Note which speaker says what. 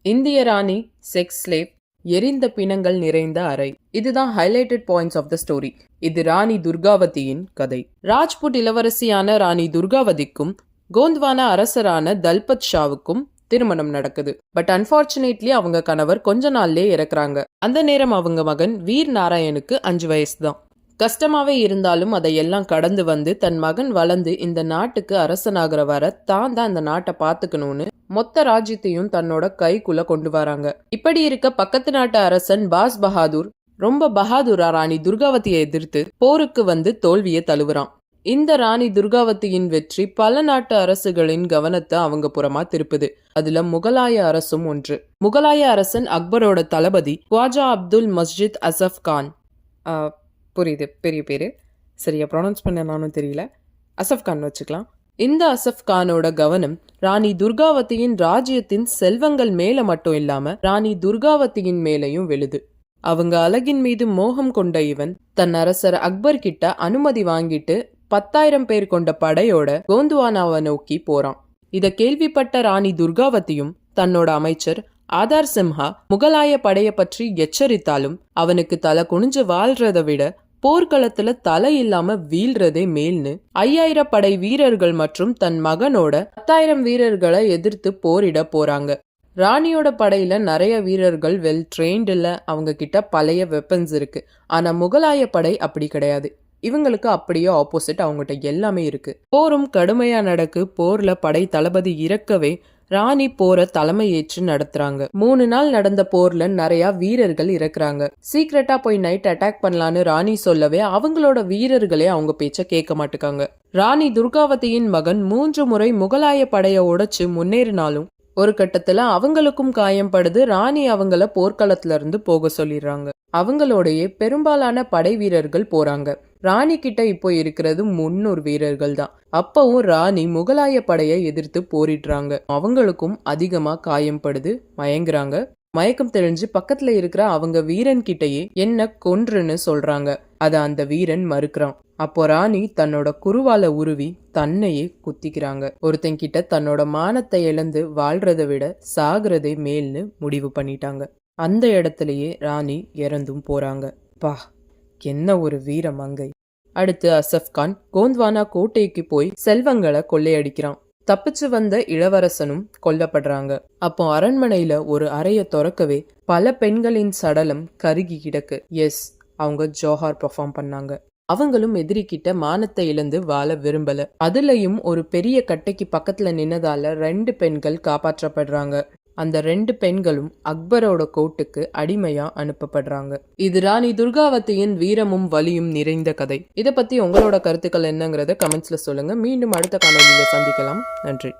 Speaker 1: இந்திய ராணி, sex slave, எரிந்த பிணங்கள் நிறைந்த அறை. இதுதான் highlighted points of the story. இது ராணி துர்காவதியின் கதை. ராஜ்புட் இளவரசியான ராணி துர்காவதிக்கும் கோந்த்வானா அரசரான தல்பத் ஷாவுக்கும் திருமணம் நடக்குது. பட் அன்பார்ச்சுனேட்லி அவங்க கணவர் கொஞ்ச நாள்லயே இறக்குறாங்க. அந்த நேரம் அவங்க மகன் வீர் நாராயணுக்கு 5 வயசு தான். கஷ்டமாவே இருந்தாலும் அதையெல்லாம் கடந்து வந்து தன் மகன் வளர்ந்து இந்த நாட்டுக்கு அரசனாகிற வர தான் இந்த நாட்டை பாத்துக்கணும்னு மொத்த ராஜ்யத்தையும் தன்னோட கைக்குள்ள கொண்டு வராங்க. இப்படி இருக்க பக்கத்து நாட்டு அரசன் பாஸ் பஹாதூர் ரொம்ப பஹாதூரா ராணி துர்காவதியை எதிர்த்து போருக்கு வந்து தோல்வியை தழுவுறான். இந்த ராணி துர்காவதியின் வெற்றி பல நாட்டு அரசுகளின் கவனத்தை அவங்க புறமா திருப்புது. அதுல முகலாய அரசும் ஒன்று. முகலாய அரசன் அக்பரோட தளபதி குவாஜா அப்துல் மஸ்ஜித் அசஃப் கான். புரியுது, பெரிய பேரு, சரியா ப்ரொனவுன்ஸ் பண்ண நானும் தெரியல, அசஃப் கான் வச்சுக்கலாம். இந்த அசஃப் கானோட கவனம் ராணி துர்காவதியின் ராஜ்யத்தின் செல்வங்கள் மேல மட்டும் இல்லாம ராணி துர்காவதியின் மேலையும் விழுது. அவங்க அழகின் மீது மோகம் கொண்ட இவன் தன் அரசர் அக்பர் கிட்ட அனுமதி வாங்கிட்டு 10,000 பேர் கொண்ட படையோட கோந்துவானாவை நோக்கி போறான். இத கேள்விப்பட்ட ராணி துர்காவதியும் தன்னோட அமைச்சர் ஆதார் சிம்ஹா முகலாய படைய பற்றி எச்சரித்தாலும் அவனுக்கு தலை குனிஞ்சு வாழ்றதை விட போர்க்களத்துல தலை இல்லாம வீழ்றதே மேல்னு 5000 படை வீரர்கள் மற்றும் தன் மகனோட 10,000 வீரர்களை எதிர்த்து போரிட போறாங்க. ராணியோட படையில நிறைய வீரர்கள் வெல் ட்ரெயின்ட் இல்ல, அவங்க கிட்ட பழைய வெப்பன்ஸ் இருக்கு. ஆனா முகலாய படை அப்படி கிடையாது. இவங்களுக்கு அப்படியே ஆப்போசிட், அவங்ககிட்ட எல்லாமே இருக்கு. போரும் கடுமையா நடக்கு. போர்ல படை தளபதி இறக்கவே ராணி போர தலைமை ஏற்று நடத்துறாங்க. 3 நாள் நடந்த போர்ல நிறைய வீரர்கள் இறக்குறாங்க. சீக்கிரட்டா போய் நைட் அட்டாக் பண்ணலான்னு ராணி சொல்லவே அவங்களோட வீரர்களே அவங்க பேச்ச கேட்க மாட்டுக்காங்க. ராணி துர்காவதியின் மகன் 3 முறை முகலாய படைய உடைச்சு முன்னேறினாலும் ஒரு கட்டத்துல அவங்களுக்கும் காயம் படுது. ராணி அவங்கள போர்க்களத்துல இருந்து போக சொல்லிடுறாங்க. அவங்களோடயே பெரும்பாலான படை வீரர்கள் போறாங்க. ராணி கிட்ட இப்போ இருக்கிறது 300 வீரர்கள் தான். அப்பவும் ராணி முகலாய படையை எதிர்த்து போரிடுறாங்க. அவங்களுக்கும் அதிகமா காயம் படுது, மயங்குறாங்க. மயக்கம் தெளிஞ்சு பக்கத்துல இருக்கிற அவங்க வீரன் கிட்டயே என்ன கொன்றுன்னு சொல்றாங்க. அத அந்த வீரன் மறுக்கிறான். அப்போ ராணி தன்னோட குருவால உருவி தன்னையே குத்திக்கிறாங்க. ஒருத்தங்கிட்ட தன்னோட மானத்தை இழந்து வாழ்றதை விட சாகிறதே மேல்னு முடிவு பண்ணிட்டாங்க. அந்த இடத்துலயே ராணி இறந்தும் போறாங்க. பா, என்ன ஒரு வீரமங்கை. அடுத்து அசஃப் கான் கோந்த்வானா கோட்டைக்கு போய் செல்வங்களை கொள்ளையடிக்கிறான். தப்பிச்சு வந்த இளவரசனும் கொல்லப்படுறாங்க. அப்போ அரண்மனையில ஒரு அறைய திறக்கவே பல பெண்களின் சடலம் கருகி கிடக்கு. எஸ், அவங்க ஜோஹார் பெர்ஃபார்ம் பண்ணாங்க. அவங்களும் எதிரிக்கிட்ட மானத்தை இழந்து வாழ விரும்பல. அதுலயும் ஒரு பெரிய கட்டைக்கு பக்கத்துல நின்னதால 2 பெண்கள் காப்பாற்றப்படுறாங்க. அந்த 2 பெண்களும் அக்பரோட கோட்டுக்கு அடிமையா அனுப்பப்படுறாங்க. இது ராணி துர்காவதியின் வீரமும் வலியும் நிறைந்த கதை. இத பத்தி உங்களோட கருத்துக்கள் என்னங்கறத கமெண்ட்ஸ்ல சொல்லுங்க. மீண்டும் அடுத்த காணொலியில சந்திக்கலாம். நன்றி.